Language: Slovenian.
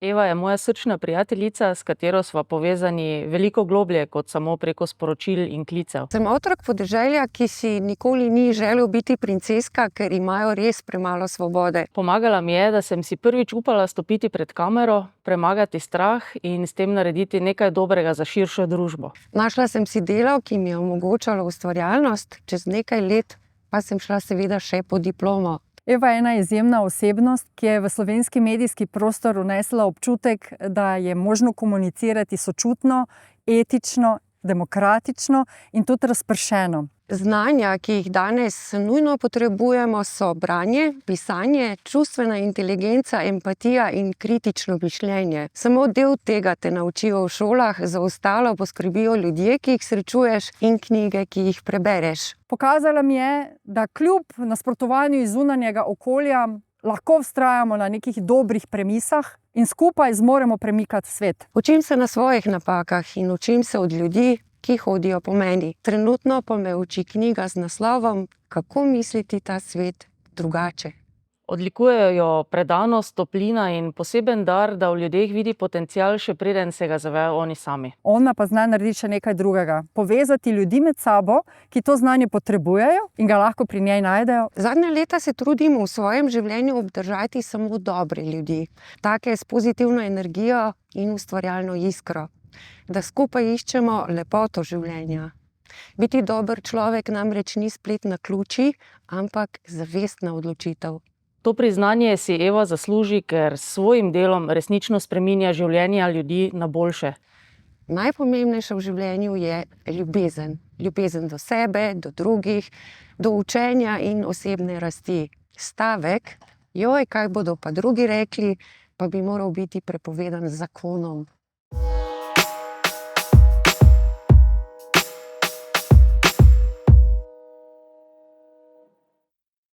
Eva je moja srčna prijateljica, s katero sva povezani veliko globlje kot samo preko sporočil in klicev. Sem otrok podeželja, ki si nikoli ni želel biti princeska, ker imajo res premalo svobode. Pomagala mi je, da sem si prvič upala stopiti pred kamero, premagati strah in s tem narediti nekaj dobrega za širšo družbo. Našla sem si delo, ki mi je omogočalo ustvarjalnost, čez nekaj let pa sem šla seveda še po diplomo. Eva je ena izjemna osebnost, ki je v slovenski medijski prostor vnesla občutek, da je možno komunicirati sočutno, etično, demokratično in tudi razpršeno. Znanja, ki jih danes nujno potrebujemo, so branje, pisanje, čustvena inteligenca, empatija in kritično mišljenje. Samo del tega te naučijo v šolah, za ostalo poskrbijo ljudje, ki jih srečuješ, in knjige, ki jih prebereš. Pokazala mi je, da kljub nasprotovanju iz zunanjega okolja lahko vztrajamo na nekih dobrih premisah in skupaj zmoremo premikati svet. Učim se na svojih napakah in učim se od ljudi, ki hodijo po meni. Trenutno pa me uči knjiga z naslovom Kako misliti ta svet drugače. Odlikujejo jo predanost, toplina in poseben dar, da v ljudeh vidi potencial, še preden se ga zavejo oni sami. Ona pa zna narediti še nekaj drugega. Povezati ljudi med sabo, ki to znanje potrebujejo in ga lahko pri njej najdejo. Zadnja leta se trudim v svojem življenju obdržati samo dobre ljudi. Take s pozitivno energijo in ustvarjalno iskro. Da skupaj iščemo lepoto življenja. Biti dober človek namreč ni splet naključij, ampak zavestna odločitev. To priznanje si Eva zasluži, ker s svojim delom resnično spreminja življenja ljudi na boljše. Najpomembnejše v življenju je ljubezen. Ljubezen do sebe, do drugih, do učenja in osebne rasti. Stavek, joj, kaj bodo pa drugi rekli, pa bi moral biti prepovedan z zakonom.